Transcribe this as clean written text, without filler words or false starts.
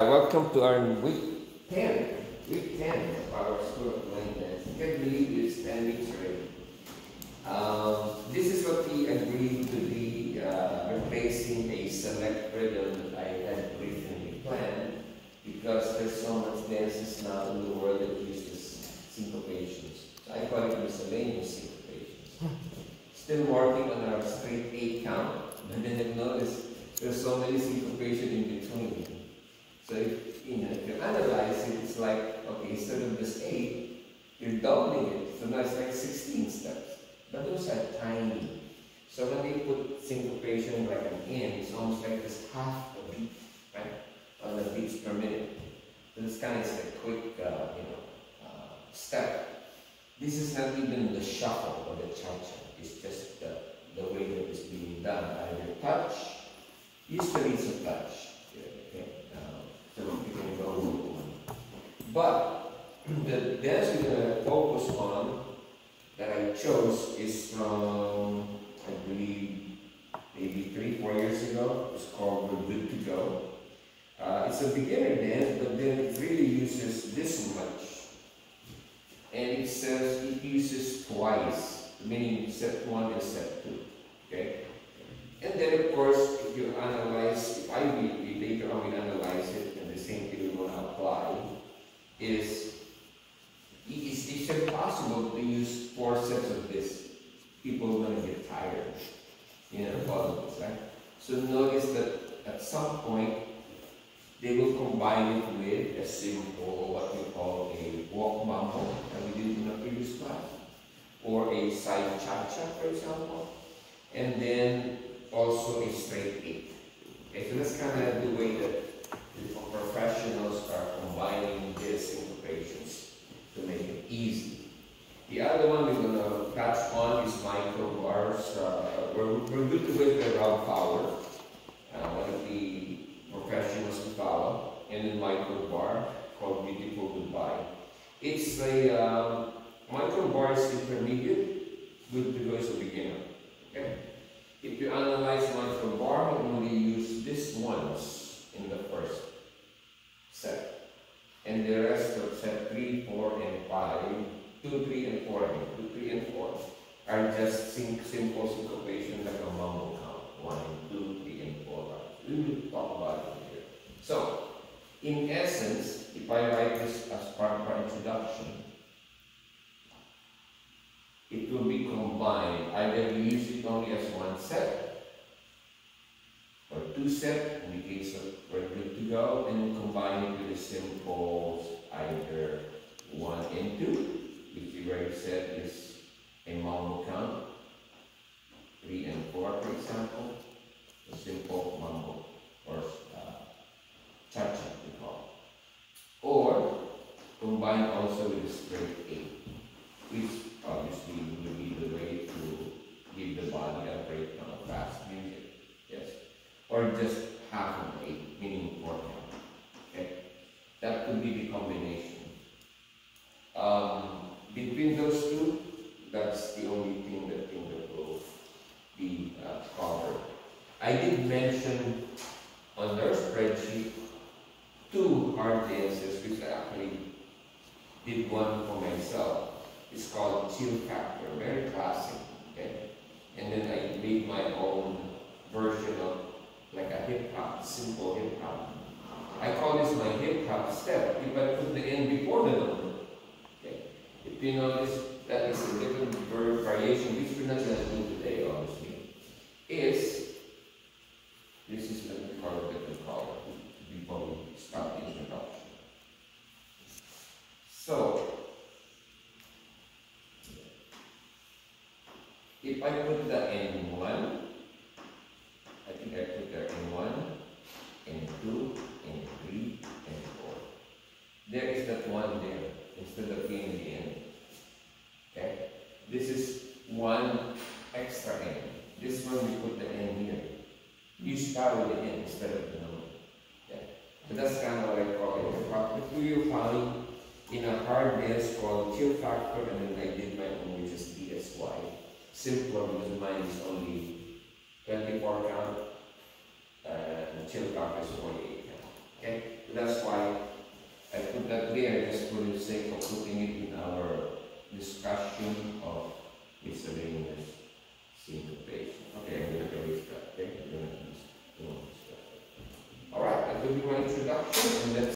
Welcome to our week 10, week 10 of our School of Blindness. I can't believe it's 10 weeks already. This is what we agreed to be replacing a select rhythm that I had originally planned because there's so much dances now in the world that uses syncopations. So I call it miscellaneous syncopations. Still working on our straight 8 count, but then I've noticed there's so many syncopation in between. So if you analyze it, it's like, okay, instead of just 8, you're doubling it. So now it's like 16 steps. But those are tiny. So when they put syncopation like an in, it's almost like just half a beat, right? On the beats per minute. So this kind of is a quick, step. This is not even the shuffle or the cha-cha. It's just the way that it's being done. Either touch, usually it's a touch. So you can go with one. But the dance we're going to focus on that I chose is from, I believe, maybe 3-4 years ago. It's called We're Good to Go. It's a beginner dance, but then it really uses this much. And it says it uses twice, meaning set 1 and set 2. Okay? And then, of course, if you analyze, if I later on we analyze it, and the same thing we want to apply, is it's impossible to use 4 sets of this. People are going to get tired, follow this, right? So notice that at some point, they will combine it with a simple, what we call a walk mambo, that we did in the previous class, or a side cha-cha, for example, and then also a straight 8. Okay, so that's kind of the way that the professionals are combining these syncopations to make it easy. The other one we're going to touch on is micro bars. We're good to with the Rob Fowler, one of the professionals to follow, and then micro bar called Beautiful Goodbye. It's a micro bar is intermediate, good to go as a beginner. Okay. If you analyze micro bar, you only use this once in the first set. And the rest of set 3, 4, and 5, 2, 3, and 4, 2, 3, and 4 are just simple syncopation like a mambo count. 1, 2, 3, and 4. We will talk about it here. So, in essence, if I write this as part of our introduction, it will be combined. Either we use it only as 1 set or 2 set in the case of We're Good to Go, and combine it with the simple either 1 and 2, which we already said is a mambo count, 3 and 4, for example, a simple mambo or cha-cha we call it. Or combine also with the straight 8, which obviously will be the way to give the body a break from a fast music. Yes. Or just half of 8, meaning 4 count. Okay? That could be the combination. Between those two, that's the only thing that will be covered. I did mention on their spreadsheet 2 hard dances, which I actually did one for myself. It's called Chill Factor, very classic, okay? And then I made my own version of like a hip-hop, simple hip-hop. I call this my hip-hop step if I put the N before the number, okay? If you notice, that is a different variation, which we're not going to do today, obviously, is, this is the part of it we call it, before we start the introduction. So, if I put the N1, I think I put the N1, N2, N3, N4. There is that 1 there, instead of in the end. Okay? This is 1 extra N. This one we put the N here. You start with the N instead of the number. Okay? So that's kind of what I call it. If you find in a hard dance called Chill Factor, and then I did my own, which is DSY. Simpler because mine is only 24 count, and Chill Factor is 48 count. Okay? So that's why I put that there just for the sake of putting it in our discussion of miscellaneous syncopation. Okay, I'm going to erase that. Okay, I'm going to use. Alright, that will be my introduction, and let's